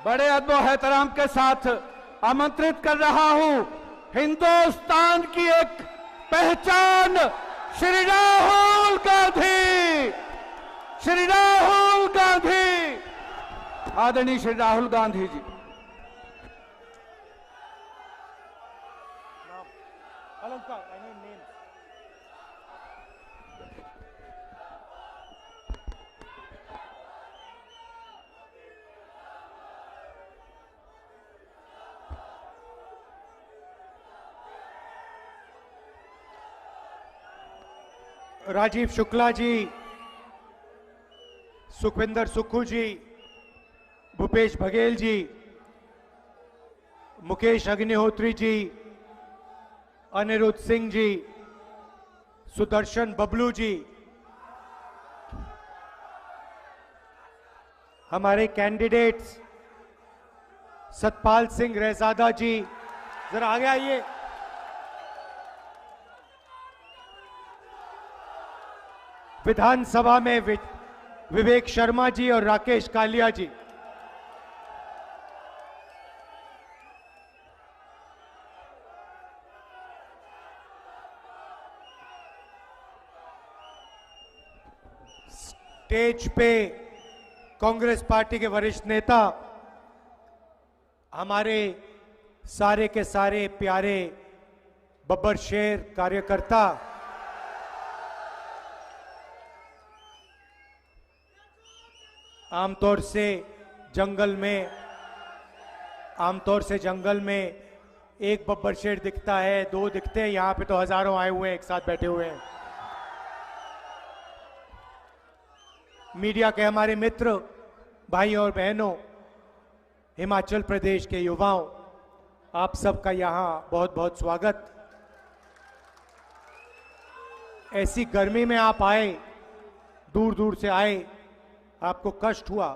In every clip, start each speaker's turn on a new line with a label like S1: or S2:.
S1: बड़े अदब और एहतराम के साथ आमंत्रित कर रहा हूं हिंदुस्तान की एक पहचान श्री राहुल गांधी, श्री राहुल गांधी, आदरणीय श्री राहुल गांधी जी।
S2: राजीव शुक्ला जी, सुखविंदर सुक्खू जी, भूपेश बघेल जी, मुकेश अग्निहोत्री जी, अनिरुद्ध सिंह जी, सुदर्शन बबलू जी, हमारे कैंडिडेट्स सतपाल सिंह रहजादा जी, जरा आगे आइए। विधानसभा में विवेक शर्मा जी और राकेश कालिया जी, स्टेज पे कांग्रेस पार्टी के वरिष्ठ नेता, हमारे सारे के सारे प्यारे बब्बर शेर कार्यकर्ता, आमतौर से जंगल में एक बब्बर शेर दिखता है, दो दिखते हैं, यहां पे तो हजारों आए हुए हैं, एक साथ बैठे हुए हैं। मीडिया के हमारे मित्र, भाई और बहनों, हिमाचल प्रदेश के युवाओं, आप सबका यहां बहुत बहुत स्वागत। ऐसी गर्मी में आप आए, दूर दूर से आए, आपको कष्ट हुआ,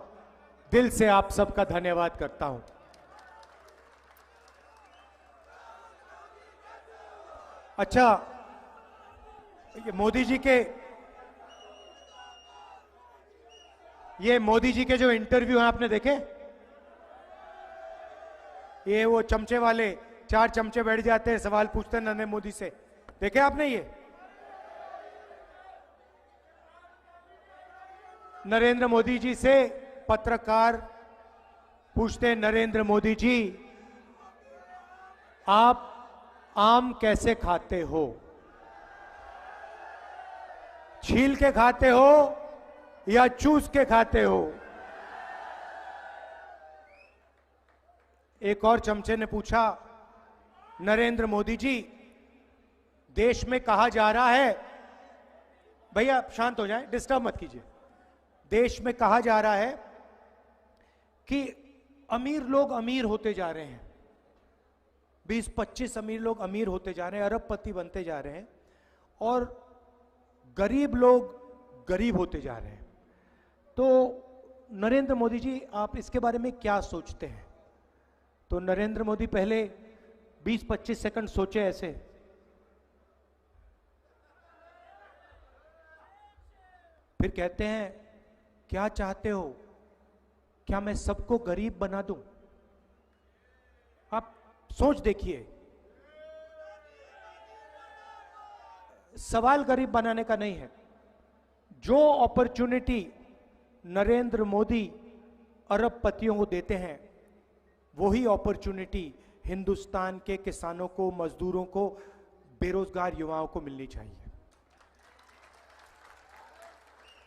S2: दिल से आप सबका धन्यवाद करता हूं। अच्छा, ये मोदी जी के जो इंटरव्यू हैं आपने देखे? ये वो चमचे वाले 4 चमचे बैठ जाते हैं, सवाल पूछते हैं नरेंद्र मोदी से, देखे आपने? ये नरेंद्र मोदी जी से पत्रकार पूछते हैं, नरेंद्र मोदी जी आप आम कैसे खाते हो? छील के खाते हो या चूस के खाते हो? एक और चमचे ने पूछा, नरेंद्र मोदी जी देश में कहा जा रहा है, भैया शांत हो जाएं, डिस्टर्ब मत कीजिए। देश में कहा जा रहा है कि अमीर लोग अमीर होते जा रहे हैं, 20-25 अमीर लोग अमीर होते जा रहे हैं, अरबपति बनते जा रहे हैं, और गरीब लोग गरीब होते जा रहे हैं। तो नरेंद्र मोदी जी आप इसके बारे में क्या सोचते हैं? तो नरेंद्र मोदी पहले 20-25 सेकंड सोचे ऐसे, फिर कहते हैं क्या चाहते हो, क्या मैं सबको गरीब बना दूं? आप सोच देखिए, सवाल गरीब बनाने का नहीं है। जो अपॉर्चुनिटी नरेंद्र मोदी अरबपतियों को देते हैं, वही अपॉर्चुनिटी हिंदुस्तान के किसानों को, मजदूरों को, बेरोजगार युवाओं को मिलनी चाहिए।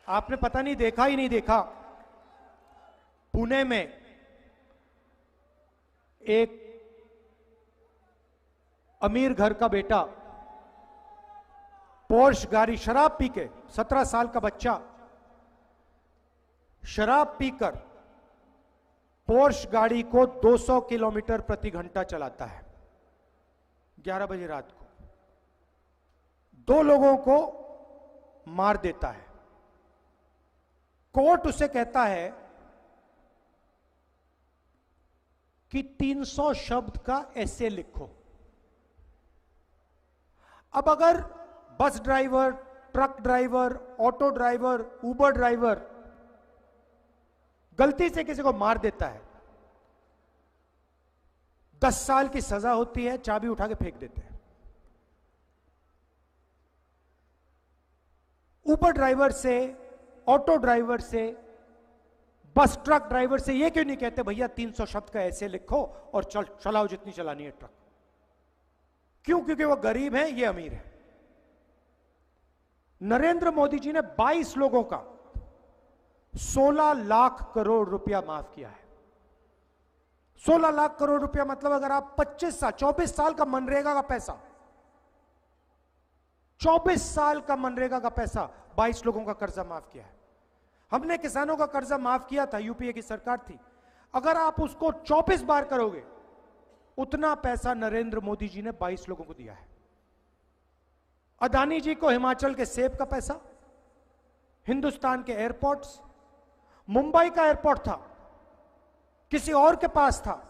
S2: आपने पता नहीं देखा ही नहीं देखा, पुणे में एक अमीर घर का बेटा पोर्श गाड़ी, शराब पी के, 17 साल का बच्चा शराब पीकर पोर्श गाड़ी को 200 किलोमीटर प्रति घंटा चलाता है 11 बजे रात को, 2 लोगों को मार देता है। कोर्ट उसे कहता है कि 300 शब्द का ऐसे लिखो। अब अगर bus driver, truck driver, auto driver, Uber driver गलती से किसी को मार देता है 10 साल की सजा होती है, चाबी उठा के फेंक देते हैं। ऊबर ड्राइवर से, ऑटो ड्राइवर से, बस ट्रक ड्राइवर से ये क्यों नहीं कहते भैया 300 शब्द का ऐसे लिखो और चलाओ जितनी चलानी है ट्रक? क्यों? क्योंकि वो गरीब है, ये अमीर है। नरेंद्र मोदी जी ने 22 लोगों का 16 लाख करोड़ रुपया माफ किया है। 16 लाख करोड़ रुपया मतलब अगर आप 25 साल 24 साल का मनरेगा का पैसा, 24 साल का मनरेगा का पैसा 22 लोगों का कर्जा माफ किया है। हमने किसानों का कर्जा माफ किया था, यूपीए की सरकार थी। अगर आप उसको 24 बार करोगे, उतना पैसा नरेंद्र मोदी जी ने 22 लोगों को दिया है। अदानी जी को हिमाचल के सेब का पैसा, हिंदुस्तान के एयरपोर्ट्स, मुंबई का एयरपोर्ट था, किसी और के पास था,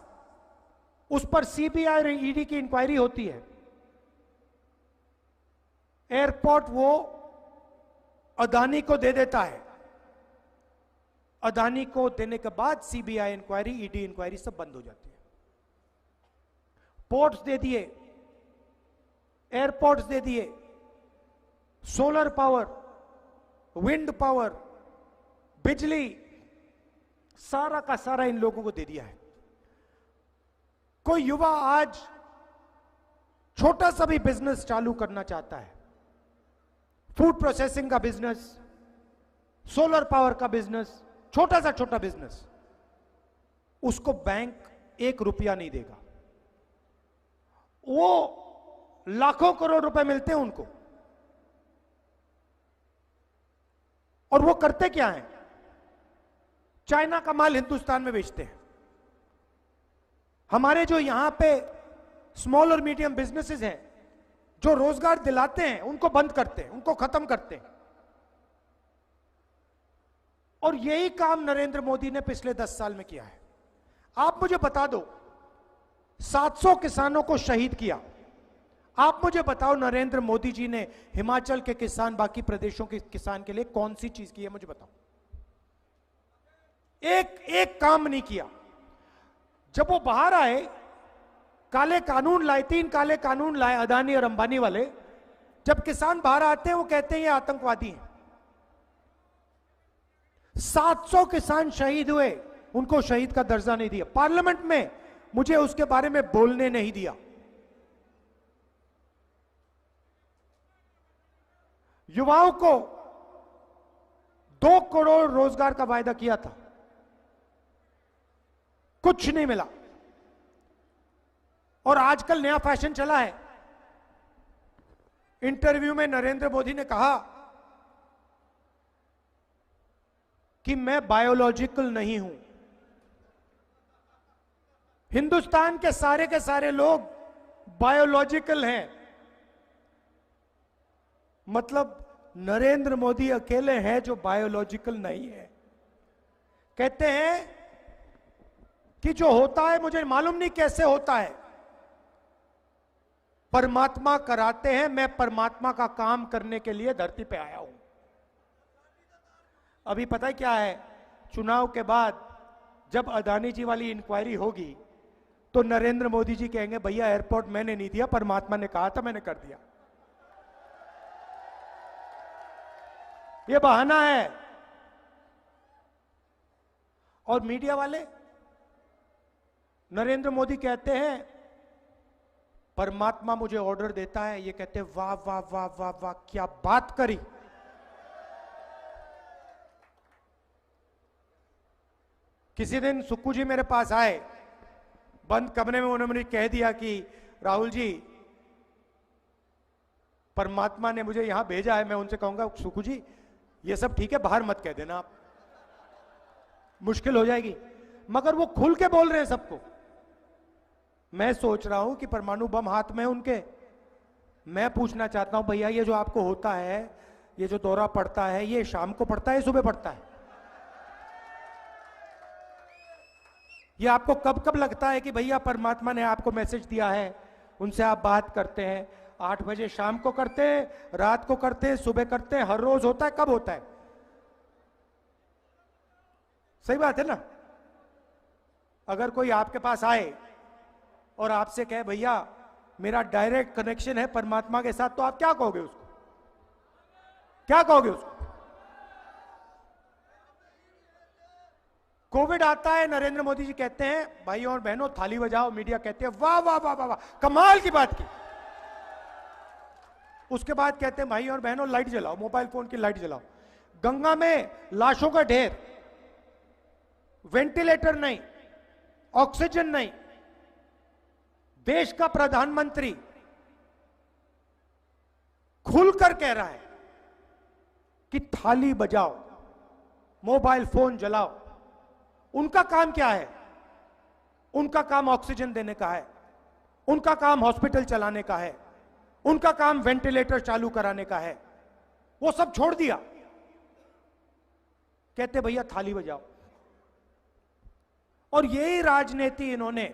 S2: उस पर सीबीआई और ईडी की इंक्वायरी होती है। एयरपोर्ट वो अदानी को दे देता है। अदानी को देने के बाद सीबीआई इंक्वायरी, ईडी इंक्वायरी सब बंद हो जाती है। पोर्ट्स दे दिए, एयरपोर्ट्स दे दिए, सोलर पावर, विंड पावर, बिजली, सारा का सारा इन लोगों को दे दिया है। कोई युवा आज छोटा सा भी बिजनेस चालू करना चाहता है, फूड प्रोसेसिंग का बिजनेस, सोलर पावर का बिजनेस, छोटा सा छोटा बिजनेस, उसको बैंक 1 रुपया नहीं देगा। वो लाखों करोड़ रुपए मिलते हैं उनको, और वो करते क्या है? चाइना का माल हिंदुस्तान में बेचते हैं। हमारे जो यहां पे स्मॉल और मीडियम बिजनेसेस हैं, जो रोजगार दिलाते हैं, उनको बंद करते हैं, उनको खत्म करते हैं। और यही काम नरेंद्र मोदी ने पिछले 10 साल में किया है। आप मुझे बता दो, 700 किसानों को शहीद किया। आप मुझे बताओ नरेंद्र मोदी जी ने हिमाचल के किसान, बाकी प्रदेशों के किसान के लिए कौन सी चीज की है? मुझे बताओ। एक काम नहीं किया। जब वो बाहर आए, काले कानून लाए, 3 काले कानून लाए अदानी और अंबानी वाले। जब किसान बाहर आते हैं, वो कहते हैं ये आतंकवादी हैं। 700 किसान शहीद हुए, उनको शहीद का दर्जा नहीं दिया। पार्लियामेंट में मुझे उसके बारे में बोलने नहीं दिया। युवाओं को 2 करोड़ रोजगार का वायदा किया था, कुछ नहीं मिला। और आजकल नया फैशन चला है। इंटरव्यू में नरेंद्र मोदी ने कहा कि मैं बायोलॉजिकल नहीं हूं। हिंदुस्तान के सारे लोग बायोलॉजिकल हैं। मतलब नरेंद्र मोदी अकेले हैं जो बायोलॉजिकल नहीं है। कहते हैं कि जो होता है मुझे मालूम नहीं कैसे होता है, परमात्मा कराते हैं, मैं परमात्मा का काम करने के लिए धरती पे आया हूं। अभी पता है क्या है? चुनाव के बाद जब अदानी जी वाली इंक्वायरी होगी, तो नरेंद्र मोदी जी कहेंगे भैया एयरपोर्ट मैंने नहीं दिया, परमात्मा ने कहा था, मैंने कर दिया। ये बहाना है। और मीडिया वाले, नरेंद्र मोदी कहते हैं परमात्मा मुझे ऑर्डर देता है, ये कहते हैं वाह वाह वाह वाह वाह, क्या बात करी। किसी दिन सुक्कू जी मेरे पास आए, बंद कमरे में, उन्होंने कह दिया कि राहुल जी परमात्मा ने मुझे यहां भेजा है। मैं उनसे कहूंगा सुक्कू जी ये सब ठीक है, बाहर मत कह देना, आप मुश्किल हो जाएगी। मगर वो खुल के बोल रहे हैं सबको। मैं सोच रहा हूं कि परमाणु बम हाथ में है उनके। मैं पूछना चाहता हूं भैया ये जो आपको होता है, ये जो दौरा पड़ता है, ये शाम को पड़ता है, सुबह पड़ता है? ये आपको कब कब लगता है कि भैया परमात्मा ने आपको मैसेज दिया है, उनसे आप बात करते हैं? 8 बजे शाम को करते हैं, रात को करते हैं, सुबह करते हैं, हर रोज होता है? कब होता है? सही बात है ना? अगर कोई आपके पास आए और आपसे कहे भैया मेरा डायरेक्ट कनेक्शन है परमात्मा के साथ, तो आप क्या कहोगे उसको? क्या कहोगे उसको? कोविड आता है, नरेंद्र मोदी जी कहते हैं भाइयों और बहनों थाली बजाओ, मीडिया कहते हैं वाह वाह वाह वाह वाह, कमाल की बात की। उसके बाद कहते हैं भाइयों और बहनों लाइट जलाओ, मोबाइल फोन की लाइट जलाओ। गंगा में लाशों का ढेर, वेंटिलेटर नहीं, ऑक्सीजन नहीं, देश का प्रधानमंत्री खुलकर कह रहा है कि थाली बजाओ, मोबाइल फोन जलाओ। उनका काम क्या है? उनका काम ऑक्सीजन देने का है, उनका काम हॉस्पिटल चलाने का है, उनका काम वेंटिलेटर चालू कराने का है। वो सब छोड़ दिया, कहते भैया थाली बजाओ। और यही राजनीति इन्होंने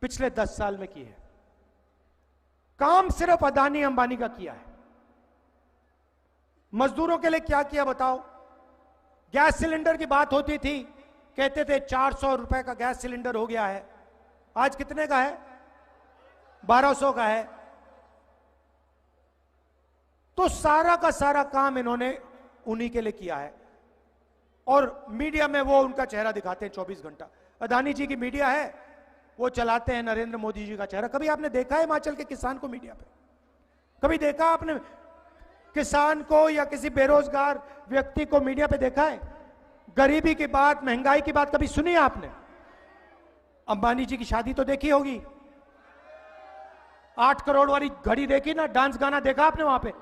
S2: पिछले 10 साल में की है। काम सिर्फ अदानी अंबानी का किया है। मजदूरों के लिए क्या किया बताओ? गैस सिलेंडर की बात होती थी, कहते थे 400 रुपए का गैस सिलेंडर हो गया है। आज कितने का है? 1200 का है। तो सारा का सारा काम इन्होंने उन्हीं के लिए किया है। और मीडिया में वो उनका चेहरा दिखाते हैं 24 घंटा। अदानी जी की मीडिया है, वो चलाते हैं नरेंद्र मोदी जी का चेहरा। कभी आपने देखा है हिमाचल के किसान को मीडिया पे? कभी देखा आपने किसान को या किसी बेरोजगार व्यक्ति को मीडिया पे देखा है? गरीबी की बात, महंगाई की बात कभी सुनी है आपने? अंबानी जी की शादी तो देखी होगी, 8 करोड़ वाली घड़ी देखी ना, डांस गाना देखा आपने वहां पे?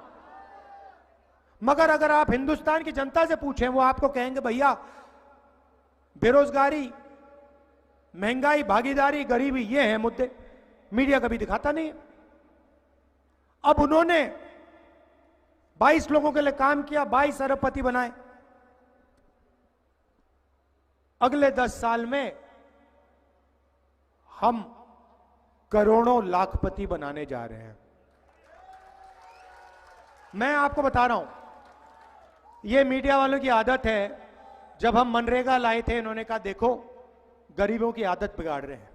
S2: मगर अगर आप हिंदुस्तान की जनता से पूछें, वो आपको कहेंगे भैया बेरोजगारी, महंगाई, भागीदारी, गरीबी, ये हैं मुद्दे। मीडिया कभी दिखाता नहीं है। अब उन्होंने 22 लोगों के लिए काम किया, 22 अरबपति बनाए। अगले 10 साल में हम करोड़ों लाखपति बनाने जा रहे हैं। मैं आपको बता रहा हूं, ये मीडिया वालों की आदत है। जब हम मनरेगा लाए थे, इन्होंने कहा देखो गरीबों की आदत बिगाड़ रहे हैं।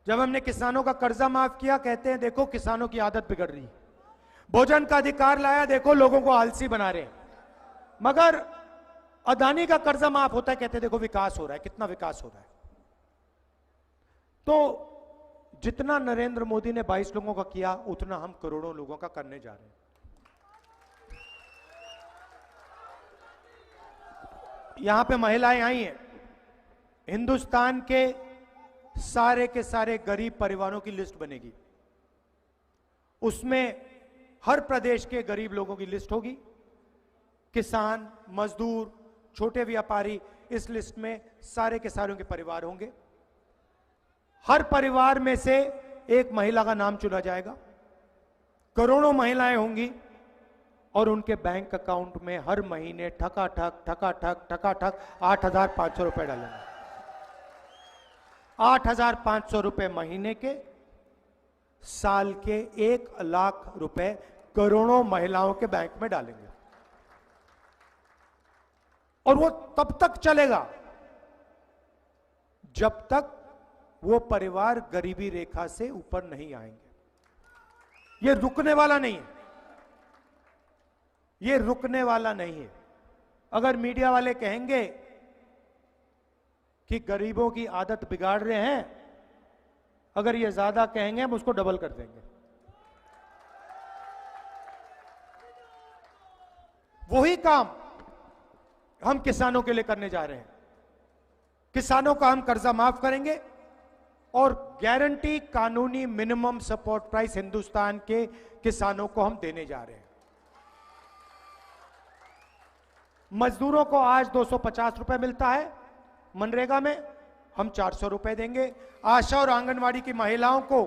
S2: जब हमने किसानों का कर्जा माफ किया, कहते हैं देखो किसानों की आदत बिगड़ रही है। भोजन का अधिकार लाया, देखो लोगों को आलसी बना रहे हैं। मगर अदानी का कर्जा माफ होता है, कहते हैं देखो विकास हो रहा है, कितना विकास हो रहा है। तो जितना नरेंद्र मोदी ने 22 लोगों का किया, उतना हम करोड़ों लोगों का करने जा रहे हैं। यहां पे महिलाएं आई हैं। हिंदुस्तान के सारे गरीब परिवारों की लिस्ट बनेगी। उसमें हर प्रदेश के गरीब लोगों की लिस्ट होगी। किसान, मजदूर, छोटे व्यापारी, इस लिस्ट में सारे के सारों के परिवार होंगे। हर परिवार में से एक महिला का नाम चुना जाएगा। करोड़ों महिलाएं होंगी और उनके बैंक अकाउंट में हर महीने ठका ठक 8,500 रुपए डालेंगे। 8,500 रुपए महीने के, साल के 1 लाख रुपए करोड़ों महिलाओं के बैंक में डालेंगे। और वो तब तक चलेगा जब तक वो परिवार गरीबी रेखा से ऊपर नहीं आएंगे। ये रुकने वाला नहीं है, ये रुकने वाला नहीं है। अगर मीडिया वाले कहेंगे कि गरीबों की आदत बिगाड़ रहे हैं, अगर ये ज्यादा कहेंगे हम उसको डबल कर देंगे। वही काम हम किसानों के लिए करने जा रहे हैं। किसानों का हम कर्जा माफ करेंगे और गारंटी कानूनी मिनिमम सपोर्ट प्राइस हिंदुस्तान के किसानों को हम देने जा रहे हैं। मजदूरों को आज 250 रुपए मिलता है मनरेगा में, हम 400 रुपए देंगे। आशा और आंगनवाड़ी की महिलाओं को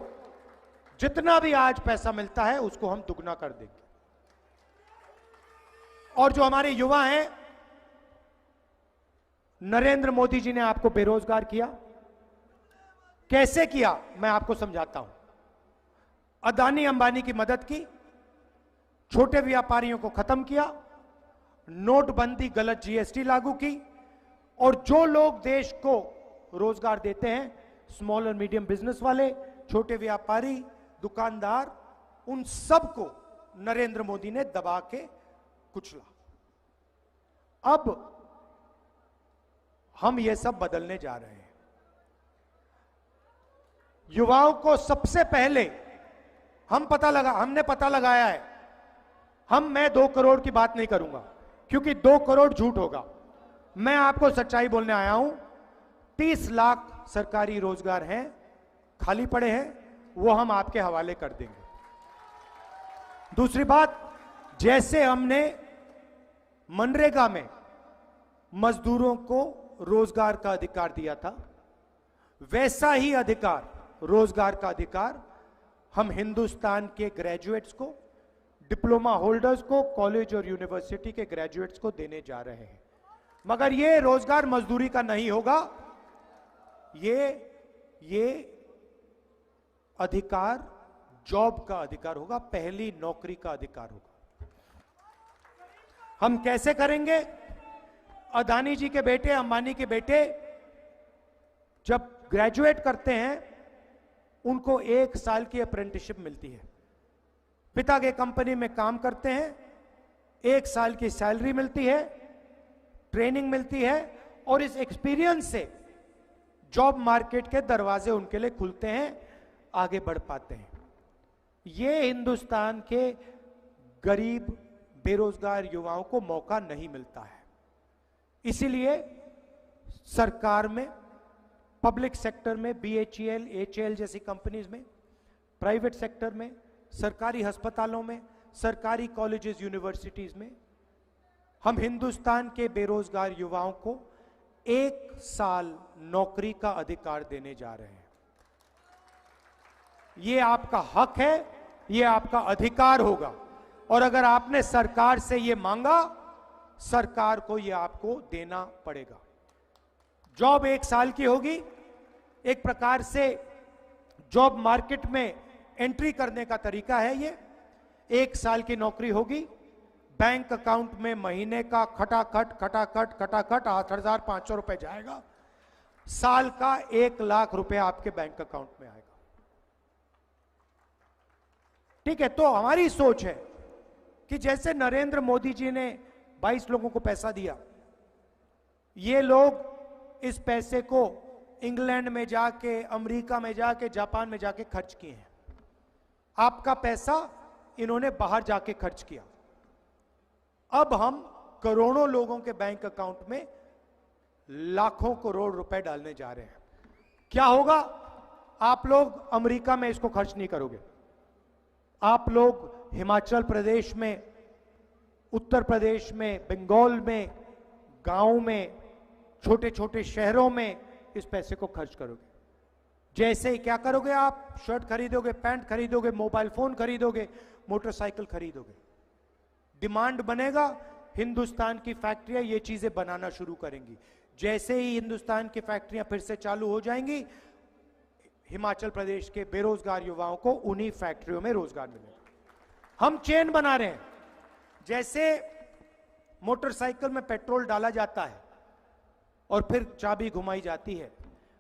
S2: जितना भी आज पैसा मिलता है उसको हम दुगना कर देंगे। और जो हमारे युवा हैं, नरेंद्र मोदी जी ने आपको बेरोजगार किया। कैसे किया मैं आपको समझाता हूं। अदानी अंबानी की मदद की, छोटे व्यापारियों को खत्म किया, नोटबंदी, गलत जीएसटी लागू की, और जो लोग देश को रोजगार देते हैं स्मॉल और मीडियम बिजनेस वाले, छोटे व्यापारी, दुकानदार, उन सबको नरेंद्र मोदी ने दबा के कुचला। अब हम ये सब बदलने जा रहे हैं। युवाओं को सबसे पहले हमने पता लगाया है। मैं 2 करोड़ की बात नहीं करूंगा क्योंकि 2 करोड़ झूठ होगा। मैं आपको सच्चाई बोलने आया हूं। 30 लाख सरकारी रोजगार हैं, खाली पड़े हैं, वो हम आपके हवाले कर देंगे। दूसरी बात, जैसे हमने मनरेगा में मजदूरों को रोजगार का अधिकार दिया था, वैसा ही अधिकार, रोजगार का अधिकार हम हिंदुस्तान के ग्रेजुएट्स को, डिप्लोमा होल्डर्स को, कॉलेज और यूनिवर्सिटी के ग्रेजुएट्स को देने जा रहे हैं। मगर ये रोजगार मजदूरी का नहीं होगा, ये अधिकार जॉब का अधिकार होगा, पहली नौकरी का अधिकार होगा। हम कैसे करेंगे? अदानी जी के बेटे, अंबानी के बेटे जब ग्रेजुएट करते हैं उनको 1 साल की अप्रेंटिसशिप मिलती है। पिता के कंपनी में काम करते हैं, 1 साल की सैलरी मिलती है, ट्रेनिंग मिलती है और इस एक्सपीरियंस से जॉब मार्केट के दरवाजे उनके लिए खुलते हैं, आगे बढ़ पाते हैं। ये हिंदुस्तान के गरीब बेरोजगार युवाओं को मौका नहीं मिलता है। इसीलिए सरकार में, पब्लिक सेक्टर में, BHEL, HAL जैसी कंपनीज में, प्राइवेट सेक्टर में, सरकारी अस्पतालों में, सरकारी कॉलेजेस, यूनिवर्सिटीज में हम हिंदुस्तान के बेरोजगार युवाओं को 1 साल नौकरी का अधिकार देने जा रहे हैं। ये आपका हक है, ये आपका अधिकार होगा और अगर आपने सरकार से ये मांगा, सरकार को ये आपको देना पड़ेगा। जॉब 1 साल की होगी। एक प्रकार से जॉब मार्केट में एंट्री करने का तरीका है ये। 1 साल की नौकरी होगी, बैंक अकाउंट में महीने का खटाखट 8,500 रुपए जाएगा, साल का 1 लाख रुपए आपके बैंक अकाउंट में आएगा। ठीक है, तो हमारी सोच है कि जैसे नरेंद्र मोदी जी ने 22 लोगों को पैसा दिया, ये लोग इस पैसे को इंग्लैंड में जाके, अमेरिका में जाके, जापान में जाके खर्च किए हैं। आपका पैसा इन्होंने बाहर जाके खर्च किया। अब हम करोड़ों लोगों के बैंक अकाउंट में लाखों करोड़ रुपए डालने जा रहे हैं। क्या होगा? आप लोग अमेरिका में इसको खर्च नहीं करोगे, आप लोग हिमाचल प्रदेश में, उत्तर प्रदेश में, बंगाल में, गांव में, छोटे छोटे शहरों में इस पैसे को खर्च करोगे। जैसे ही क्या करोगे? आप शर्ट खरीदोगे, पैंट खरीदोगे, मोबाइल फोन खरीदोगे, मोटरसाइकिल खरीदोगे। डिमांड बनेगा, हिंदुस्तान की फैक्ट्रियां ये चीजें बनाना शुरू करेंगी। जैसे ही हिंदुस्तान की फैक्ट्रियां फिर से चालू हो जाएंगी, हिमाचल प्रदेश के बेरोजगार युवाओं को उन्हीं फैक्ट्रियों में रोजगार मिलेगा। हम चेन बना रहे हैं। जैसे मोटरसाइकिल में पेट्रोल डाला जाता है और फिर चाबी घुमाई जाती है,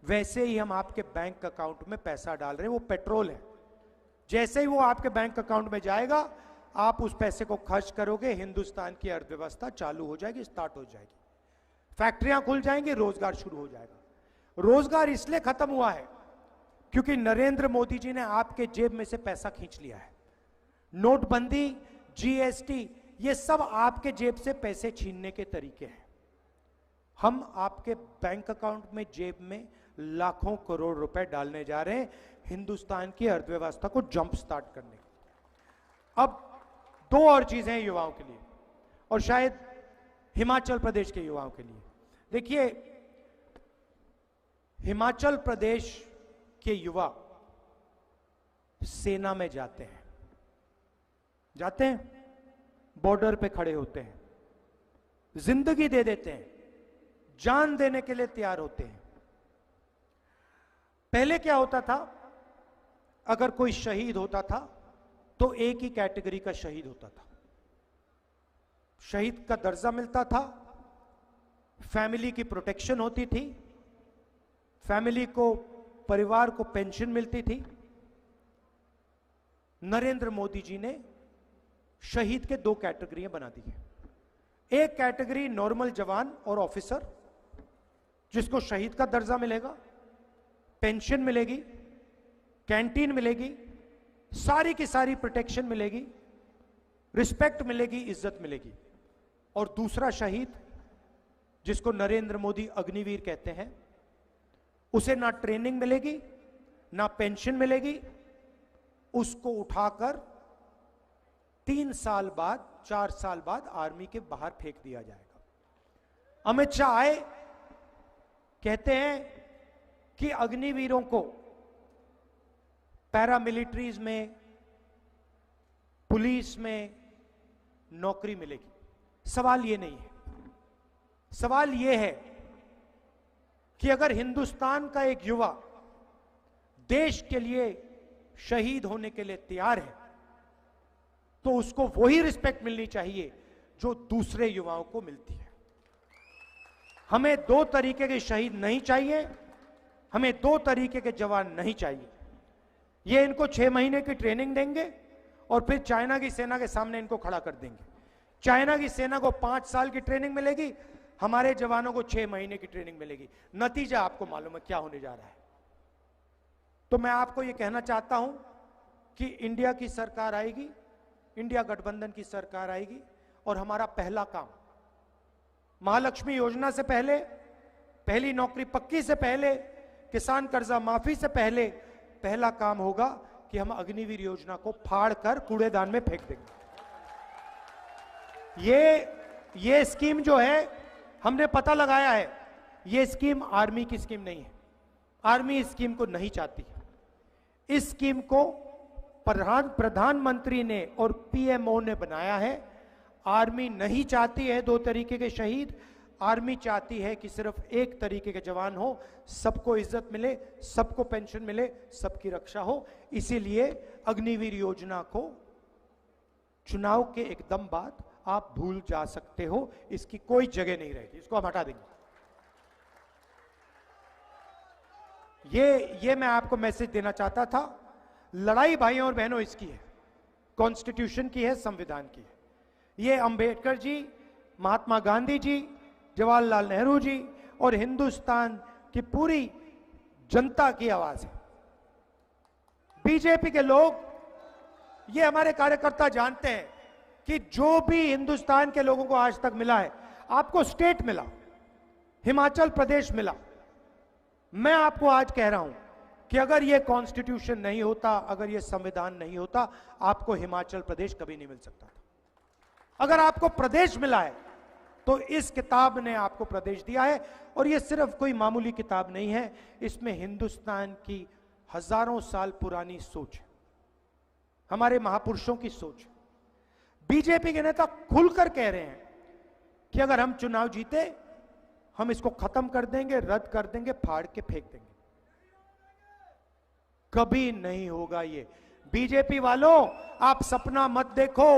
S2: वैसे ही हम आपके बैंक अकाउंट में पैसा डाल रहे हैं। वो पेट्रोल है। जैसे ही वो आपके बैंक अकाउंट में जाएगा, आप उस पैसे को खर्च करोगे, हिंदुस्तान की अर्थव्यवस्था चालू हो जाएगी, स्टार्ट हो जाएगी, फैक्ट्रियां खुल जाएंगी, रोजगार शुरू हो जाएगा। रोजगार इसलिए खत्म हुआ है क्योंकि नरेंद्र मोदी जी ने आपके जेब में से पैसा खींच लिया है। नोटबंदी, GST, ये सब आपके जेब से पैसे छीनने के तरीके हैं। हम आपके बैंक अकाउंट में, जेब में लाखों करोड़ रुपए डालने जा रहे हैं हिंदुस्तान की अर्थव्यवस्था को जंप स्टार्ट करने। अब 2 और चीजें हैं युवाओं के लिए और शायद हिमाचल प्रदेश के युवाओं के लिए। देखिए, हिमाचल प्रदेश के युवा सेना में जाते हैं, बॉर्डर पे खड़े होते हैं, जिंदगी दे देते हैं, जान देने के लिए तैयार होते हैं। पहले क्या होता था? अगर कोई शहीद होता था तो एक ही कैटेगरी का शहीद होता था। शहीद का दर्जा मिलता था, फैमिली की प्रोटेक्शन होती थी, फैमिली को परिवार को पेंशन मिलती थी। नरेंद्र मोदी जी ने शहीद के 2 कैटेगरियां बना दी है। एक कैटेगरी नॉर्मल जवान और ऑफिसर, जिसको शहीद का दर्जा मिलेगा, पेंशन मिलेगी, कैंटीन मिलेगी, सारी की सारी प्रोटेक्शन मिलेगी, रिस्पेक्ट मिलेगी, इज्जत मिलेगी। और दूसरा शहीद, जिसको नरेंद्र मोदी अग्निवीर कहते हैं, उसे ना ट्रेनिंग मिलेगी, ना पेंशन मिलेगी, उसको उठाकर 3 साल बाद, 4 साल बाद आर्मी के बाहर फेंक दिया जाएगा। अमित शाह आए, कहते हैं कि अग्निवीरों को पैरामिलिट्रीज में, पुलिस में नौकरी मिलेगी। सवाल यह नहीं है, सवाल यह है कि अगर हिंदुस्तान का एक युवा देश के लिए शहीद होने के लिए तैयार है, तो उसको वही रिस्पेक्ट मिलनी चाहिए जो दूसरे युवाओं को मिलती है। हमें 2 तरीके के शहीद नहीं चाहिए, हमें 2 तरीके के जवान नहीं चाहिए। ये इनको 6 महीने की ट्रेनिंग देंगे और फिर चाइना की सेना के सामने इनको खड़ा कर देंगे। चाइना की सेना को 5 साल की ट्रेनिंग मिलेगी, हमारे जवानों को 6 महीने की ट्रेनिंग मिलेगी। नतीजा आपको मालूम है क्या होने जा रहा है। तो मैं आपको यह कहना चाहता हूं कि इंडिया की सरकार आएगी, इंडिया गठबंधन की सरकार आएगी, और हमारा पहला काम, महालक्ष्मी योजना से पहले, पहली नौकरी पक्की से पहले, किसान कर्जा माफी से पहले, पहला काम होगा कि हम अग्निवीर योजना को फाड़ कर कूड़ेदान में फेंक देंगे। ये स्कीम जो है, हमने पता लगाया है, ये स्कीम आर्मी की स्कीम नहीं है। आर्मी इस स्कीम को नहीं चाहती। इस स्कीम को प्रधानमंत्री ने और पीएमओ ने बनाया है। आर्मी नहीं चाहती है 2 तरीके के शहीद, आर्मी चाहती है कि सिर्फ 1 तरीके के जवान हो, सबको इज्जत मिले, सबको पेंशन मिले, सबकी रक्षा हो। इसीलिए अग्निवीर योजना को चुनाव के एकदम बाद आप भूल जा सकते हो, इसकी कोई जगह नहीं रहेगी, इसको हम हटा देंगे। ये मैं आपको मैसेज देना चाहता था। लड़ाई भाइयों और बहनों इसकी है, कॉन्स्टिट्यूशन की है, संविधान की है। ये अंबेडकर जी, महात्मा गांधी जी, जवाहरलाल नेहरू जी और हिंदुस्तान की पूरी जनता की आवाज है। बीजेपी के लोग, ये हमारे कार्यकर्ता जानते हैं कि जो भी हिंदुस्तान के लोगों को आज तक मिला है, आपको स्टेट मिला, हिमाचल प्रदेश मिला। मैं आपको आज कह रहा हूं कि अगर यह कॉन्स्टिट्यूशन नहीं होता, अगर यह संविधान नहीं होता, आपको हिमाचल प्रदेश कभी नहीं मिल सकता था। अगर आपको प्रदेश मिला है तो इस किताब ने आपको प्रदेश दिया है। और यह सिर्फ कोई मामूली किताब नहीं है, इसमें हिंदुस्तान की हजारों साल पुरानी सोच है, हमारे महापुरुषों की सोच है। बीजेपी के नेता खुलकर कह रहे हैं कि अगर हम चुनाव जीते, हम इसको खत्म कर देंगे, रद्द कर देंगे, फाड़ के फेंक देंगे। कभी नहीं होगा ये। बीजेपी वालों, आप सपना मत देखो,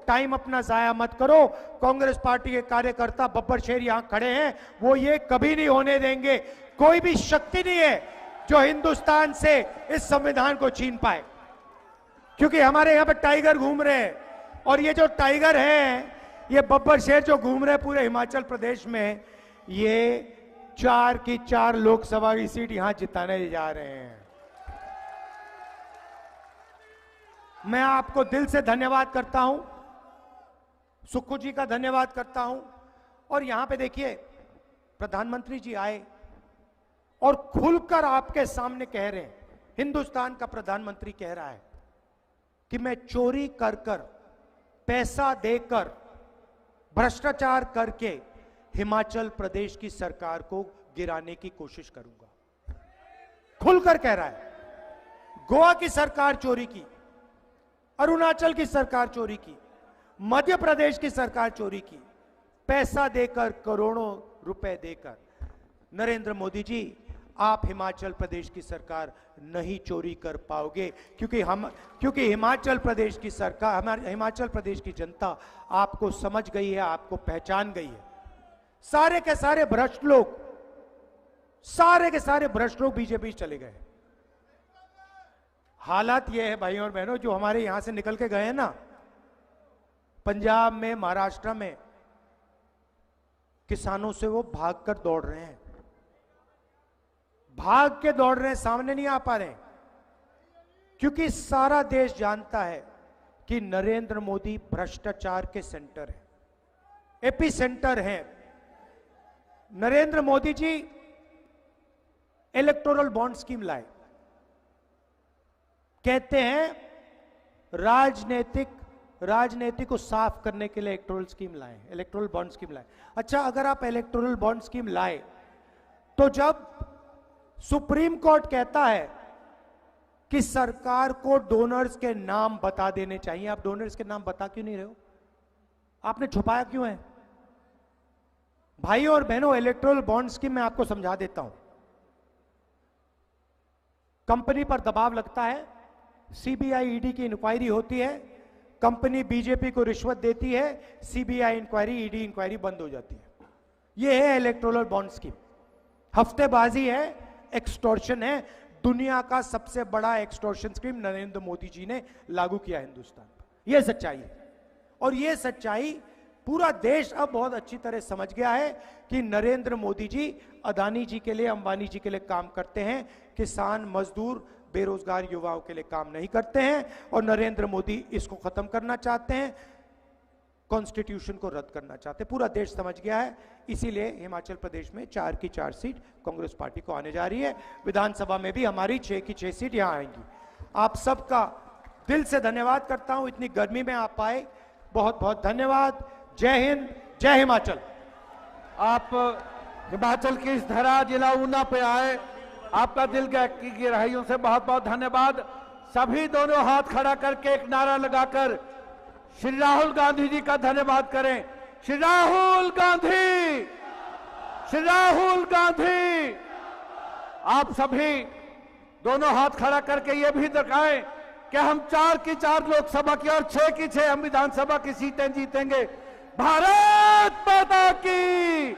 S2: टाइम अपना जाया मत करो। कांग्रेस पार्टी के कार्यकर्ता बब्बर शेर यहां खड़े हैं, वो ये कभी नहीं होने देंगे। कोई भी शक्ति नहीं है जो हिंदुस्तान से इस संविधान को छीन पाए, क्योंकि हमारे यहां पर टाइगर घूम रहे हैं। और ये जो टाइगर हैं, ये बब्बर शेर जो घूम रहे हैं पूरे हिमाचल प्रदेश में, ये 4 की 4 लोकसभा की सीट यहां जिताने जा रहे हैं। मैं आपको दिल से धन्यवाद करता हूं, सुक्खू जी का धन्यवाद करता हूं। और यहां पे देखिए, प्रधानमंत्री जी आए और खुलकर आपके सामने कह रहे हैं, हिंदुस्तान का प्रधानमंत्री कह रहा है कि मैं चोरी कर कर, पैसा देकर, भ्रष्टाचार करके हिमाचल प्रदेश की सरकार को गिराने की कोशिश करूंगा। खुलकर कह रहा है। गोवा की सरकार चोरी की, अरुणाचल की सरकार चोरी की, मध्य प्रदेश की सरकार चोरी की, पैसा देकर, करोड़ों रुपए देकर। नरेंद्र मोदी जी, आप हिमाचल प्रदेश की सरकार नहीं चोरी कर पाओगे, क्योंकि हिमाचल प्रदेश की सरकार, हमारे हिमाचल प्रदेश की जनता आपको समझ गई है, आपको पहचान गई है। सारे के सारे भ्रष्ट लोग, सारे के सारे भ्रष्ट लोग बीजेपी चले गए। हालात ये है भाइयों और बहनों, जो हमारे यहां से निकल के गए हैं ना, पंजाब में, महाराष्ट्र में, किसानों से वो भागकर दौड़ रहे हैं, भाग के दौड़ रहे हैं, सामने नहीं आ पा रहे हैं, क्योंकि सारा देश जानता है कि नरेंद्र मोदी भ्रष्टाचार के सेंटर है, एपी सेंटर है। Narendra Modi ji electoral bond scheme लाए, कहते हैं राजनीति को साफ करने के लिए इलेक्टोरल स्कीम लाए, इलेक्टोरल बॉन्ड स्कीम लाए। अच्छा, अगर आप इलेक्टोरल बॉन्ड स्कीम लाए, तो जब सुप्रीम कोर्ट कहता है कि सरकार को डोनर्स के नाम बता देने चाहिए, आप डोनर्स के नाम बता क्यों नहीं रहे हो? आपने छुपाया क्यों है? भाइयों और बहनों, इलेक्टोरल बॉन्ड स्कीम मैं आपको समझा देता हूं। कंपनी पर दबाव लगता है, सीबीआई ईडी की इंक्वायरी होती है, कंपनी बीजेपी को रिश्वत देती है, सीबीआई इंक्वायरी, ईडी इंक्वायरी बंद हो जाती है। यह है इलेक्टोरल बॉन्ड स्कीम। हफ्तेबाजी है, एक्सटॉर्शन है। दुनिया का सबसे बड़ा एक्सटॉर्शन स्कीम नरेंद्र मोदी जी ने लागू किया हिंदुस्तान पर। यह सच्चाई है, और यह सच्चाई पूरा देश अब बहुत अच्छी तरह समझ गया है कि नरेंद्र मोदी जी अदानी जी के लिए, अंबानी जी के लिए काम करते हैं, किसान, मजदूर, बेरोजगार युवाओं के लिए काम नहीं करते हैं। और नरेंद्र मोदी इसको खत्म करना चाहते हैं, कॉन्स्टिट्यूशन को रद्द करना चाहते हैं। पूरा देश समझ गया है। इसीलिए हिमाचल प्रदेश में 4 की 4 सीट कांग्रेस पार्टी को आने जा रही है। विधानसभा में भी हमारी 6 की 6 सीट यहां आएंगी। आप सबका दिल से धन्यवाद करता हूं, इतनी गर्मी में आप आए, बहुत बहुत धन्यवाद। जय हिंद, जय हिमाचल।
S1: आप हिमाचल की इस धरा जिला ऊना पे आए, आपका दिल की गहराइयों से बहुत बहुत धन्यवाद। सभी दोनों हाथ खड़ा करके एक नारा लगाकर श्री राहुल गांधी जी का धन्यवाद करें। श्री राहुल गांधी, श्री राहुल गांधी। आप सभी दोनों हाथ खड़ा करके ये भी दिखाएं कि हम 4 की 4 लोकसभा की और 6 की 6 हम विधानसभा की सीटें जीतेंगे। भारत माता की